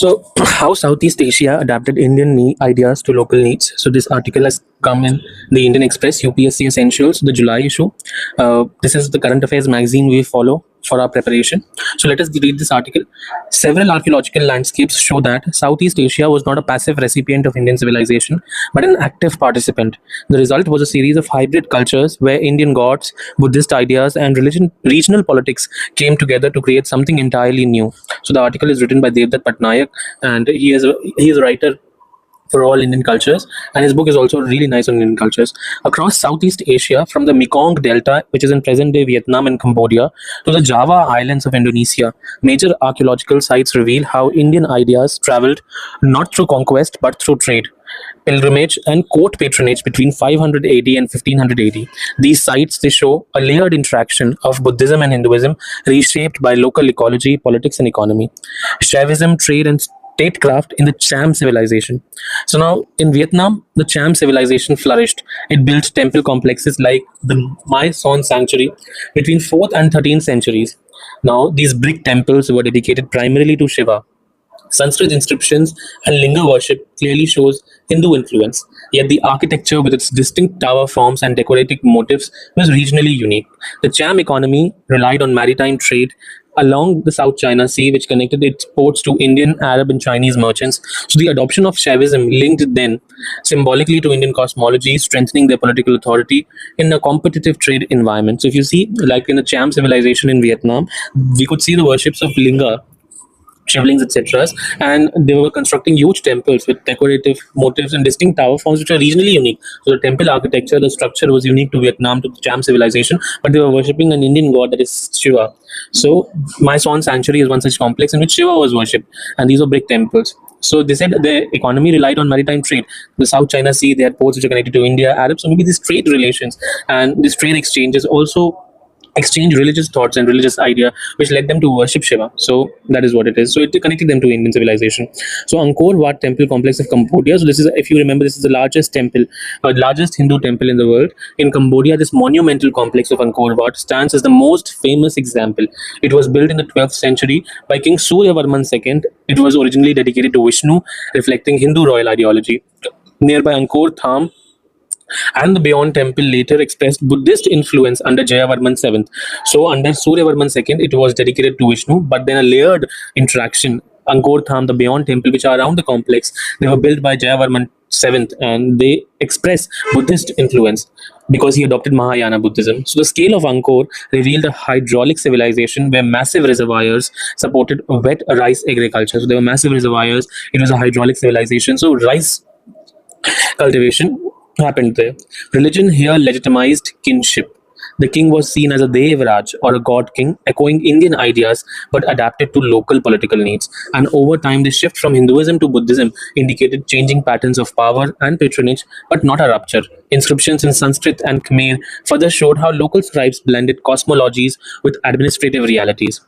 So, how Southeast Asia adapted Indian ideas to local needs. So, this article has come in the Indian Express UPSC Essentials, the July issue. This is the current affairs magazine we follow for our preparation. So, let us read this article. Several archaeological landscapes show that Southeast Asia was not a passive recipient of Indian civilization, but an active participant. The result was a series of hybrid cultures where Indian gods, Buddhist ideas, and regional politics came together to create something entirely new. So the article is written by Devdutt Patnaik, and he is a writer for all Indian cultures, and his book is also really nice on Indian cultures. Across Southeast Asia, from the Mekong Delta, which is in present-day Vietnam and Cambodia, to the Java Islands of Indonesia, major archaeological sites reveal how Indian ideas traveled not through conquest but through trade, pilgrimage, and court patronage between 500 AD and 1500 AD. These sites they show a layered interaction of Buddhism and Hinduism, reshaped by local ecology, politics, and economy. Shaivism, trade, and statecraft in the Cham civilization. So now in Vietnam, the Cham civilization flourished. It built temple complexes like the Mai Son sanctuary between 4th and 13th centuries. Now these brick temples were dedicated primarily to Shiva. Sanskrit inscriptions and linga worship clearly shows Hindu influence, yet the architecture with its distinct tower forms and decorative motifs was regionally unique. The Cham economy relied on maritime trade along the South China Sea, which connected its ports to Indian, Arab, and Chinese merchants. So the adoption of Shaivism linked then symbolically to Indian cosmology, strengthening their political authority in a competitive trade environment. So if you see, like in the Cham civilization in Vietnam, we could see the worships of linga, shivlings, etc. And they were constructing huge temples with decorative motifs and distinct tower forms, which are regionally unique. So the temple architecture, the structure was unique to Vietnam, to the Cham civilization, but they were worshipping an Indian god, that is Shiva. So Mai Son sanctuary is one such complex in which Shiva was worshipped, and these were brick temples. So they said the economy relied on maritime trade. The South China Sea, they had ports which are connected to India, Arab. So maybe these trade relations and these trade exchanges also exchange religious thoughts and religious idea, which led them to worship Shiva. So that is what it is. So it connected them to Indian civilization. So Angkor Wat temple complex of Cambodia. So this is, if you remember, this is the largest temple, largest Hindu temple in the world. In Cambodia, this monumental complex of Angkor Wat stands as the most famous example. It was built in the 12th century by King Suryavarman II. It was originally dedicated to Vishnu, reflecting Hindu royal ideology. Nearby Angkor Tham and the Beyond Temple later expressed Buddhist influence under Jayavarman VII. So under Suryavarman II, it was dedicated to Vishnu, but then a layered interaction. Angkor Tham, the Beyond Temple, which are around the complex, they were built by Jayavarman VII, and they express Buddhist influence because he adopted Mahayana Buddhism. So the scale of Angkor revealed a hydraulic civilization where massive reservoirs supported wet rice agriculture. So there were massive reservoirs. It was a hydraulic civilization. So rice cultivation happened there. Religion here legitimized kinship. The king was seen as a Devraj or a god king, echoing Indian ideas but adapted to local political needs. And over time, the shift from Hinduism to Buddhism indicated changing patterns of power and patronage, but not a rupture. Inscriptions in Sanskrit and Khmer further showed how local scribes blended cosmologies with administrative realities.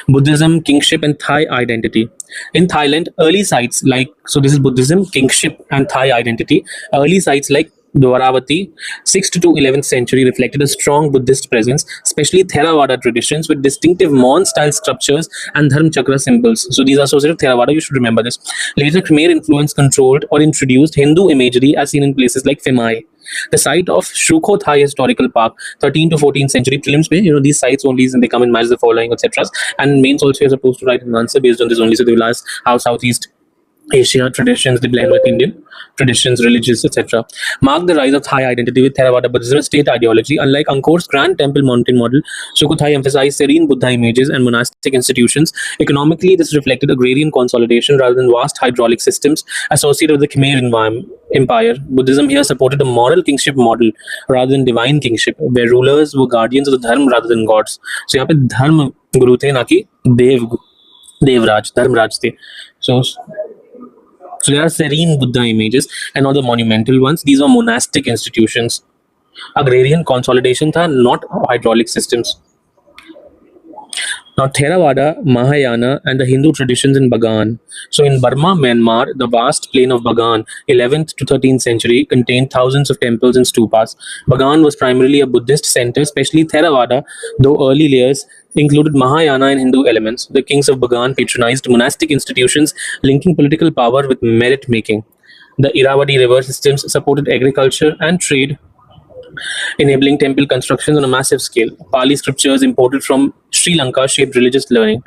Buddhism, kingship, and Thai identity. In Thailand, early sites like, so this is Buddhism, kingship, and Thai identity. Early sites like Dwaravati, 6th to 11th century, reflected a strong Buddhist presence, especially Theravada traditions with distinctive Mon-style sculptures and Dharma Chakra symbols. So these are associated with Theravada, you should remember this. Later, Khmer influence controlled or introduced Hindu imagery as seen in places like Phimai. The site of Shukho Thai Historical Park, 13th to 14th century prelims, these sites only, and they come in match the following, etc. And mains also are supposed to write an answer based on this only. So they will ask how Southeast Asia traditions they blend with Indian traditions, religious, etc. Mark the rise of Thai identity with Theravada Buddhism state ideology. Unlike Angkor's grand temple mountain model, Sukhothai emphasized serene Buddha images and monastic institutions. Economically, this reflected agrarian consolidation rather than vast hydraulic systems associated with the Khmer Empire. Buddhism here supported a moral kingship model rather than divine kingship, where rulers were guardians of the dharma rather than gods. So यहाँ पे धर्म गुरु थे, ना कि देवराज, धर्मराज थे. So there are serene Buddha images and all the monumental ones. These are monastic institutions. Agrarian consolidation tha, not hydraulic systems. Now, Theravada, Mahayana, and the Hindu traditions in Bagan. So, in Burma, Myanmar, the vast plain of Bagan, 11th to 13th century, contained thousands of temples and stupas. Bagan was primarily a Buddhist center, especially Theravada, though early layers included Mahayana and Hindu elements. The kings of Bagan patronized monastic institutions, linking political power with merit making. The Irrawaddy river systems supported agriculture and trade, enabling temple construction on a massive scale. Pali scriptures imported from Sri Lanka shaped religious learning.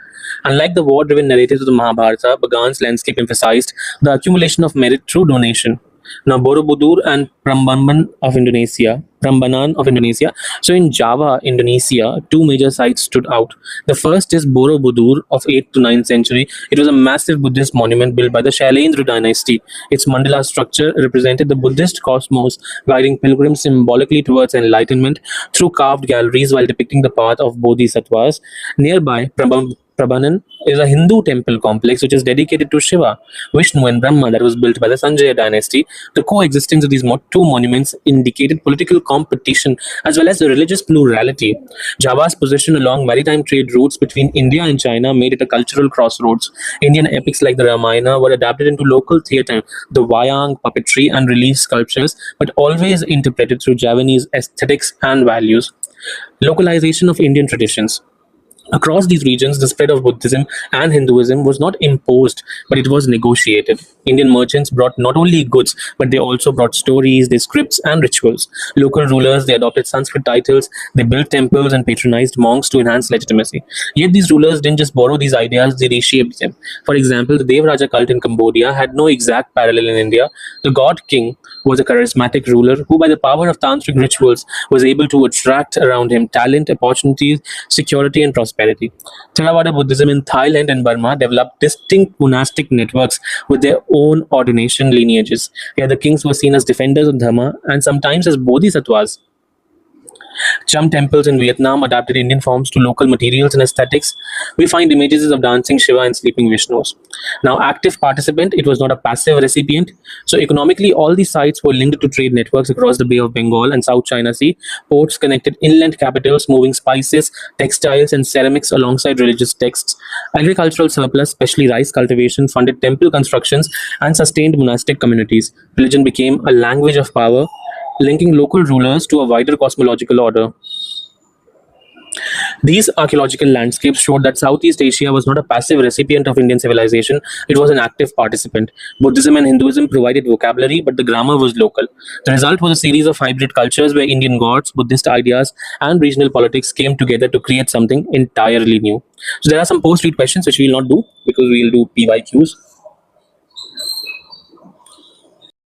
Unlike the war driven narratives of the Mahabharata, Bagan's landscape emphasized the accumulation of merit through donation. Now, Borobudur and Prambanan of Indonesia. So, in Java, Indonesia, two major sites stood out. The first is Borobudur of 8th to 9th century. It was a massive Buddhist monument built by the Shailendra dynasty. Its mandala structure represented the Buddhist cosmos, guiding pilgrims symbolically towards enlightenment through carved galleries while depicting the path of bodhisattvas. Nearby, Prabhanan is a Hindu temple complex which is dedicated to Shiva, Vishnu, and Brahma that was built by the Sanjaya dynasty. The coexistence of these two monuments indicated political competition as well as the religious plurality. Java's position along maritime trade routes between India and China made it a cultural crossroads. Indian epics like the Ramayana were adapted into local theatre, the wayang, puppetry, and relief sculptures, but always interpreted through Javanese aesthetics and values. Localization of Indian traditions. Across these regions, the spread of Buddhism and Hinduism was not imposed, but it was negotiated. Indian merchants brought not only goods, but they also brought stories, their scripts, and rituals. Local rulers, they adopted Sanskrit titles, they built temples and patronized monks to enhance legitimacy. Yet these rulers didn't just borrow these ideas, they reshaped them. For example, the Devraja cult in Cambodia had no exact parallel in India. The god king was a charismatic ruler who, by the power of tantric rituals, was able to attract around him talent, opportunities, security, and prosperity. Theravada Buddhism in Thailand and Burma developed distinct monastic networks with their own ordination lineages. Here, the kings were seen as defenders of Dharma and sometimes as bodhisattvas. Chum temples in Vietnam adapted Indian forms to local materials and aesthetics. We find images of dancing Shiva and sleeping Vishnus. Now, active participant, it was not a passive recipient. So, economically, all these sites were linked to trade networks across the Bay of Bengal and South China Sea. Ports connected inland capitals, moving spices, textiles, and ceramics alongside religious texts. Agricultural surplus, especially rice cultivation, funded temple constructions and sustained monastic communities. Religion became a language of power, linking local rulers to a wider cosmological order. These archaeological landscapes showed that Southeast Asia was not a passive recipient of Indian civilization, it was an active participant. Buddhism and Hinduism provided vocabulary, but the grammar was local. The result was a series of hybrid cultures where Indian gods, Buddhist ideas, and regional politics came together to create something entirely new. So, there are some post read questions which we will not do because we will do PYQs.